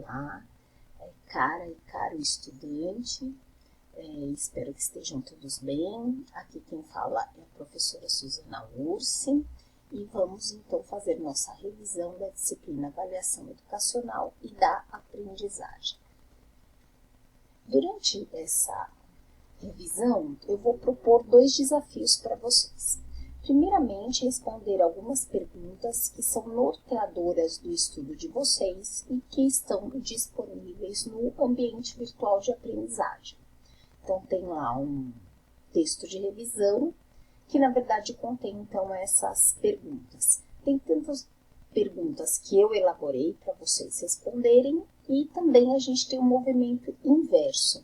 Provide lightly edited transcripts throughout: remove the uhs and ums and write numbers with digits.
Olá, cara e caro estudante, espero que estejam todos bem. Aqui quem fala é a professora Suzana Ursi e vamos então fazer nossa revisão da disciplina Avaliação Educacional e da Aprendizagem. Durante essa revisão, eu vou propor 2 desafios para vocês. Primeiramente, responder algumas perguntas que são norteadoras do estudo de vocês e que estão disponíveis no ambiente virtual de aprendizagem. Então, tem lá um texto de revisão que, na verdade, contém, então, essas perguntas. Tem tantas perguntas que eu elaborei para vocês responderem e também a gente tem um movimento inverso.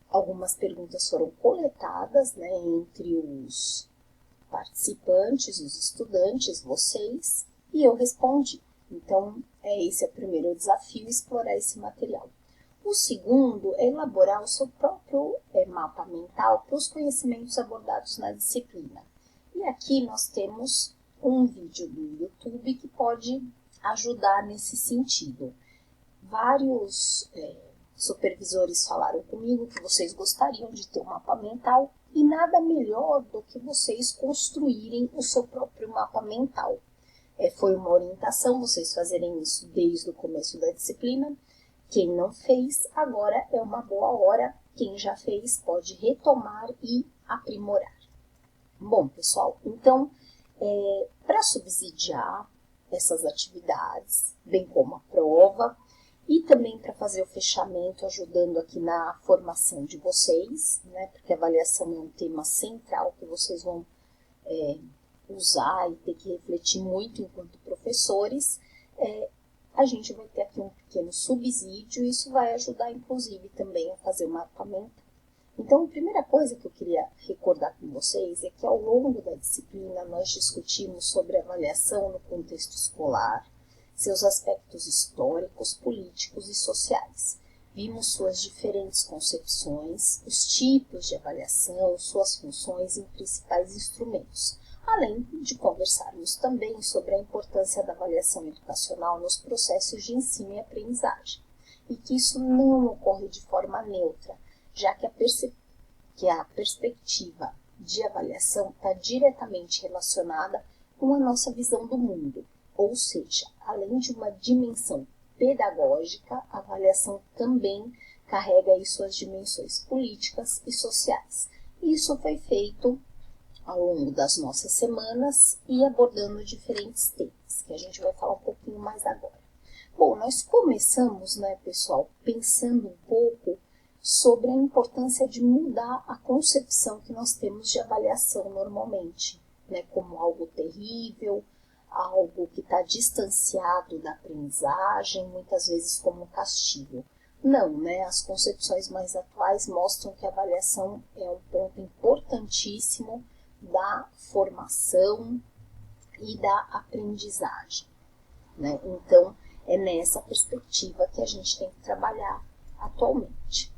Algumas perguntas foram coletadas, entre os participantes, os estudantes, vocês, e eu respondi. Então, esse é o primeiro desafio, explorar esse material. O segundo é elaborar o seu próprio mapa mental para os conhecimentos abordados na disciplina. E aqui nós temos um vídeo do YouTube que pode ajudar nesse sentido. Vários supervisores falaram comigo que vocês gostariam de ter um mapa mental e nada melhor do que vocês construírem o seu próprio mapa mental. Foi uma orientação vocês fazerem isso desde o começo da disciplina. Quem não fez, agora é uma boa hora. Quem já fez pode retomar e aprimorar. Bom, pessoal, então, para subsidiar essas atividades, bem como a prova, e também para fazer o fechamento, ajudando aqui na formação de vocês, porque a avaliação é um tema central que vocês vão usar e ter que refletir muito enquanto professores, a gente vai ter aqui um pequeno subsídio e isso vai ajudar, inclusive, também a fazer o mapa mental. Então, a primeira coisa que eu queria recordar com vocês é que ao longo da disciplina nós discutimos sobre avaliação no contexto escolar, seus aspectos históricos, políticos e sociais. Vimos suas diferentes concepções, os tipos de avaliação, suas funções e principais instrumentos, além de conversarmos também sobre a importância da avaliação educacional nos processos de ensino e aprendizagem, e que isso não ocorre de forma neutra, já que a perspectiva de avaliação está diretamente relacionada com a nossa visão do mundo. Ou seja, além de uma dimensão pedagógica, a avaliação também carrega aí suas dimensões políticas e sociais. Isso foi feito ao longo das nossas semanas e abordando diferentes temas, que a gente vai falar um pouquinho mais agora. Bom, nós começamos, pessoal, pensando um pouco sobre a importância de mudar a concepção que nós temos de avaliação normalmente, como algo terrível, algo que está distanciado da aprendizagem, muitas vezes como um castigo. Não, as concepções mais atuais mostram que a avaliação é um ponto importantíssimo da formação e da aprendizagem. Então, é nessa perspectiva que a gente tem que trabalhar atualmente.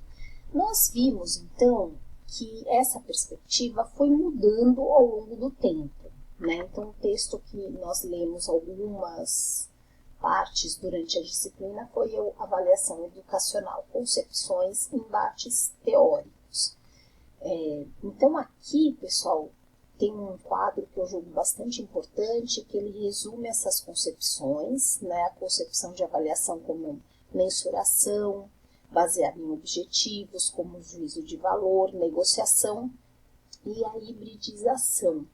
Nós vimos, então, que essa perspectiva foi mudando ao longo do tempo. Então, o texto que nós lemos algumas partes durante a disciplina foi a avaliação educacional, concepções e embates teóricos. Então, aqui, pessoal, tem um quadro que eu julgo bastante importante, que ele resume essas concepções, a concepção de avaliação como mensuração, baseada em objetivos, como juízo de valor, negociação e a hibridização.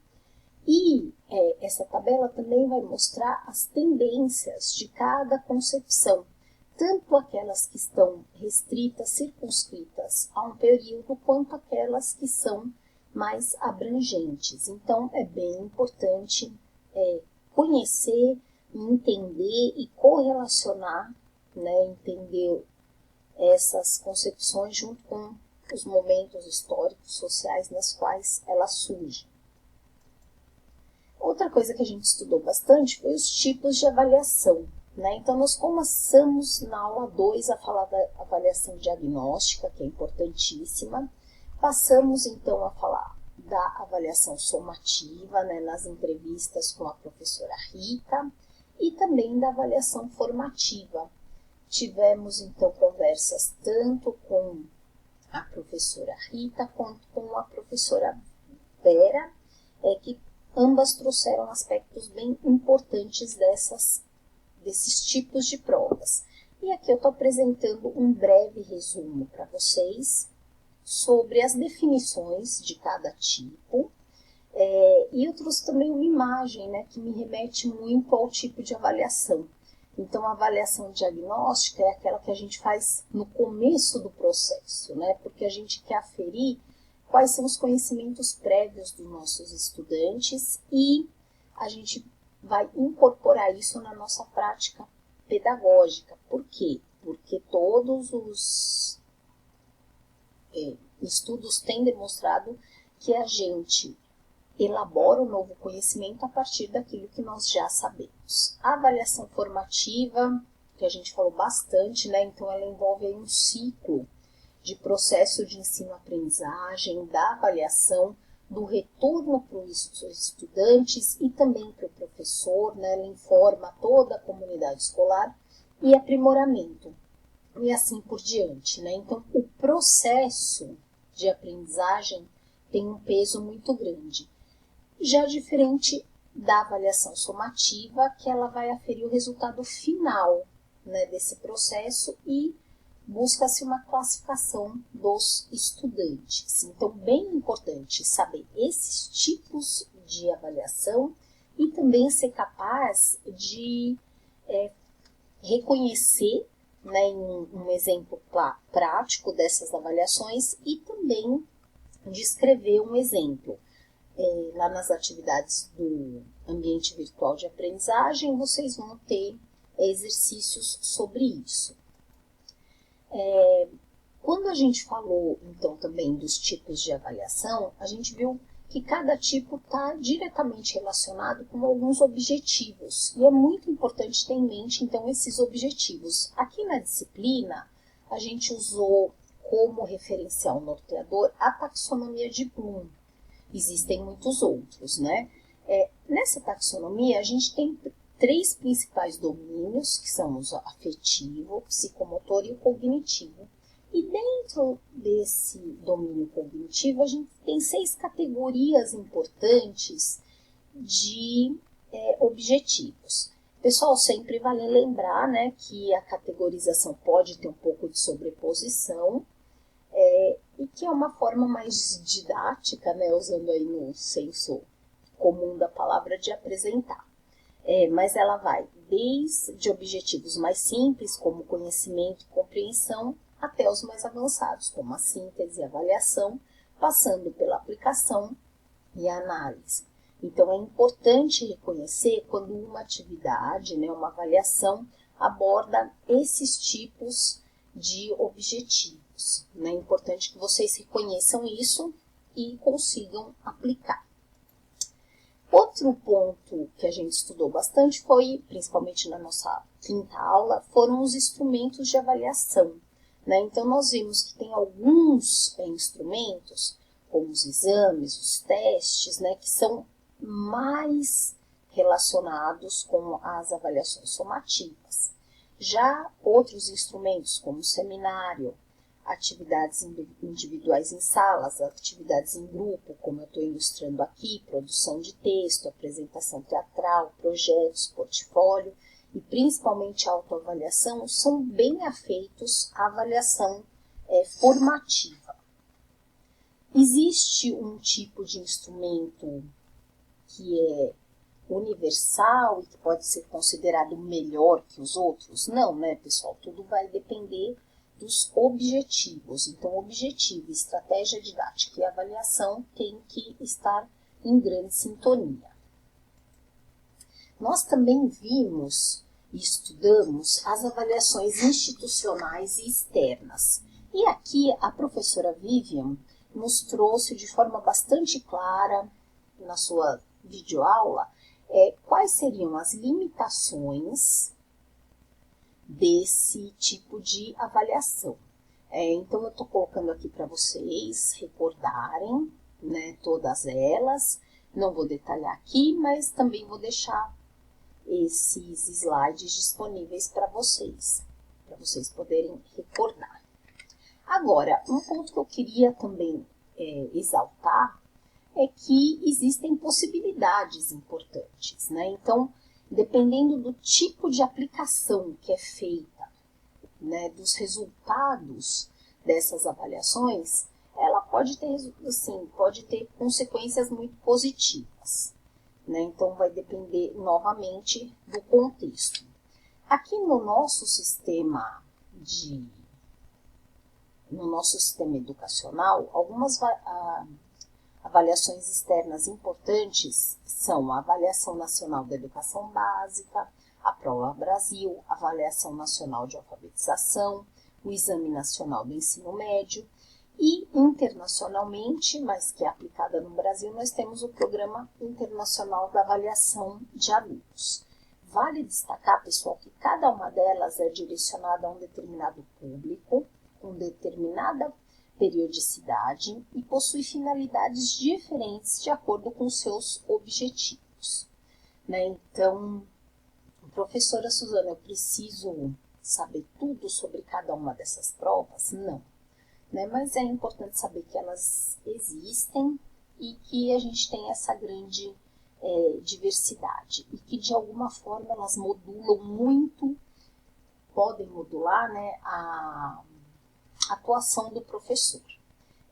E essa tabela também vai mostrar as tendências de cada concepção, tanto aquelas que estão restritas, circunscritas a um período, quanto aquelas que são mais abrangentes. Então, é bem importante conhecer, entender e correlacionar, entender essas concepções junto com os momentos históricos, sociais nas quais elas surgem. Outra coisa que a gente estudou bastante foi os tipos de avaliação. Então, nós começamos na aula 2 a falar da avaliação diagnóstica, que é importantíssima. Passamos, então, a falar da avaliação somativa, nas entrevistas com a professora Rita, e também da avaliação formativa, tivemos então conversas tanto com a professora Rita quanto com a professora Vera, que ambas trouxeram aspectos bem importantes desses tipos de provas. E aqui eu estou apresentando um breve resumo para vocês sobre as definições de cada tipo. E eu trouxe também uma imagem, né, que me remete muito ao tipo de avaliação. Então, a avaliação diagnóstica é aquela que a gente faz no começo do processo, né, porque a gente quer aferir quais são os conhecimentos prévios dos nossos estudantes e a gente vai incorporar isso na nossa prática pedagógica. Por quê? Porque todos os estudos têm demonstrado que a gente elabora o novo conhecimento a partir daquilo que nós já sabemos. A avaliação formativa, que a gente falou bastante, né? Então ela envolve aí um ciclo de processo de ensino-aprendizagem, da avaliação, do retorno para os estudantes e também para o professor, né? Ela informa toda a comunidade escolar e aprimoramento, e assim por diante, né? Então, o processo de aprendizagem tem um peso muito grande. Já diferente da avaliação somativa, que ela vai aferir o resultado final, né, desse processo e busca-se uma classificação dos estudantes. Então, bem importante saber esses tipos de avaliação e também ser capaz de reconhecer, né, em um exemplo prático dessas avaliações e também descrever um exemplo. Lá nas atividades do ambiente virtual de aprendizagem, vocês vão ter exercícios sobre isso. Quando a gente falou, então, também dos tipos de avaliação, a gente viu que cada tipo está diretamente relacionado com alguns objetivos. E é muito importante ter em mente, então, esses objetivos. Aqui na disciplina, a gente usou como referencial norteador a taxonomia de Bloom. Existem muitos outros, né? Nessa taxonomia, a gente tem 3 principais domínios, que são o afetivo, o psicomotor e o cognitivo. E dentro desse domínio cognitivo, a gente tem 6 categorias importantes de objetivos. Pessoal, sempre vale lembrar, né, que a categorização pode ter um pouco de sobreposição, e que é uma forma mais didática, né, usando aí no senso comum da palavra, de apresentar. Mas ela vai desde objetivos mais simples, como conhecimento e compreensão, até os mais avançados, como a síntese e avaliação, passando pela aplicação e a análise. Então, é importante reconhecer quando uma atividade, né, uma avaliação, aborda esses tipos de objetivos. É importante que vocês reconheçam isso e consigam aplicar. Outro ponto que a gente estudou bastante foi, principalmente na nossa 5ª aula, foram os instrumentos de avaliação, né? Então, nós vimos que tem alguns instrumentos, como os exames, os testes, né, que são mais relacionados com as avaliações somativas. Já outros instrumentos, como o seminário, atividades individuais em salas, atividades em grupo, como eu estou ilustrando aqui, produção de texto, apresentação teatral, projetos, portfólio e principalmente a autoavaliação, são bem afeitos à avaliação formativa. Existe um tipo de instrumento que é universal e que pode ser considerado melhor que os outros? Não, né, pessoal? Tudo vai depender dos objetivos. Então, objetivo, estratégia didática e avaliação têm que estar em grande sintonia. Nós também vimos e estudamos as avaliações institucionais e externas. E aqui a professora Vivian nos trouxe de forma bastante clara, na sua videoaula, quais seriam as limitações desse tipo de avaliação. Então, eu estou colocando aqui para vocês recordarem, né, todas elas. Não vou detalhar aqui, mas também vou deixar esses slides disponíveis para vocês vocês poderem recordar. Agora, um ponto que eu queria também exaltar é que existem possibilidades importantes, né? Então, dependendo do tipo de aplicação que é feita, né, dos resultados dessas avaliações, ela pode ter, assim, pode ter consequências muito positivas, né? Então, vai depender novamente do contexto. Aqui no nosso sistema educacional, algumas avaliações externas importantes são a Avaliação Nacional da Educação Básica, a Prova Brasil, a Avaliação Nacional de Alfabetização, o Exame Nacional do Ensino Médio e internacionalmente, mas que é aplicada no Brasil, nós temos o Programa Internacional da Avaliação de Alunos. Vale destacar, pessoal, que cada uma delas é direcionada a um determinado público, com determinada periodicidade e possui finalidades diferentes de acordo com seus objetivos, né? Então, professora Suzana, eu preciso saber tudo sobre cada uma dessas provas? Não, né? Mas é importante saber que elas existem e que a gente tem essa grande diversidade e que de alguma forma elas modulam muito, podem modular, né, a atuação do professor.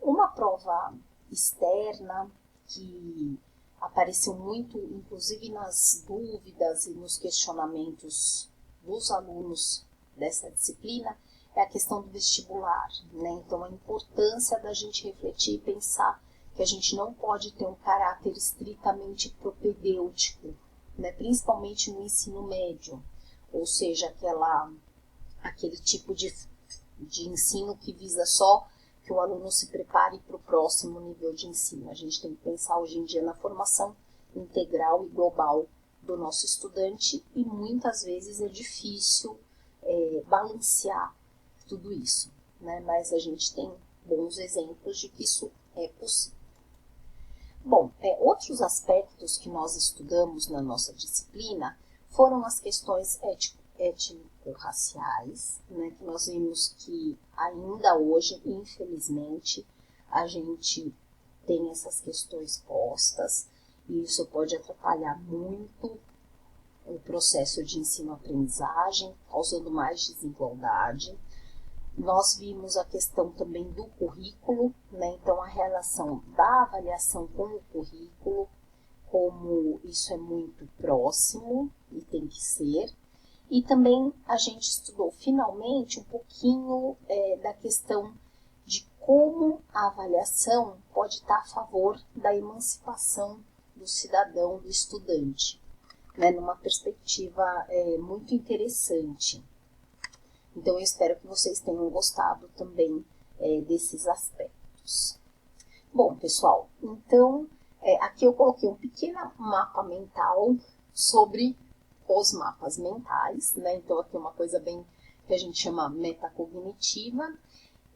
Uma prova externa que apareceu muito, inclusive nas dúvidas e nos questionamentos dos alunos dessa disciplina, é a questão do vestibular, né? Então, a importância da gente refletir e pensar que a gente não pode ter um caráter estritamente propedêutico, né? Principalmente no ensino médio, ou seja, aquele tipo de ensino que visa só que o aluno se prepare para o próximo nível de ensino. A gente tem que pensar hoje em dia na formação integral e global do nosso estudante e muitas vezes é difícil balancear tudo isso, né? Mas a gente tem bons exemplos de que isso é possível. Bom, outros aspectos que nós estudamos na nossa disciplina foram as questões étnico-raciais, né, que nós vimos que ainda hoje, infelizmente, a gente tem essas questões postas e isso pode atrapalhar muito o processo de ensino-aprendizagem, causando mais desigualdade. Nós vimos a questão também do currículo, né, então a relação da avaliação com o currículo, como isso é muito próximo e tem que ser. E também a gente estudou finalmente um pouquinho da questão de como a avaliação pode estar a favor da emancipação do cidadão, do estudante, né, numa perspectiva muito interessante. Então, eu espero que vocês tenham gostado também desses aspectos. Bom, pessoal, então, aqui eu coloquei um pequeno mapa mental sobre os mapas mentais, né? Então, aqui é uma coisa bem que a gente chama metacognitiva.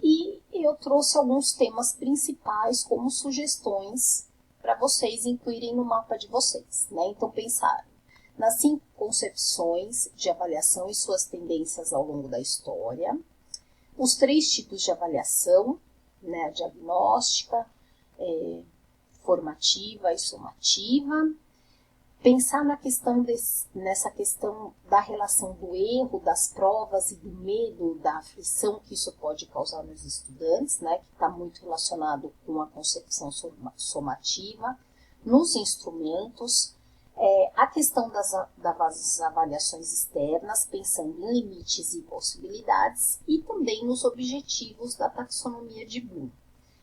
E eu trouxe alguns temas principais como sugestões para vocês incluírem no mapa de vocês, né? Então, pensar nas 5 concepções de avaliação e suas tendências ao longo da história, os 3 tipos de avaliação, né, a diagnóstica, formativa e somativa, pensar nessa questão da relação do erro, das provas e do medo, da aflição que isso pode causar nos estudantes, né, que está muito relacionado com a concepção somativa, nos instrumentos, a questão das avaliações externas, pensando em limites e possibilidades, e também nos objetivos da taxonomia de Bloom.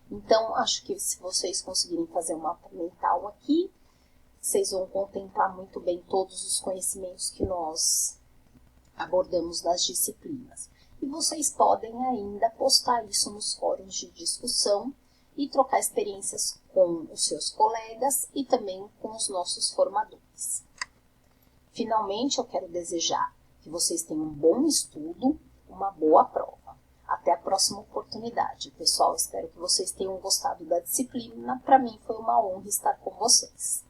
Então, acho que se vocês conseguirem fazer um mapa mental aqui, vocês vão contemplar muito bem todos os conhecimentos que nós abordamos nas disciplinas. E vocês podem ainda postar isso nos fóruns de discussão e trocar experiências com os seus colegas e também com os nossos formadores. Finalmente, eu quero desejar que vocês tenham um bom estudo, uma boa prova. Até a próxima oportunidade. Pessoal, espero que vocês tenham gostado da disciplina. Para mim foi uma honra estar com vocês.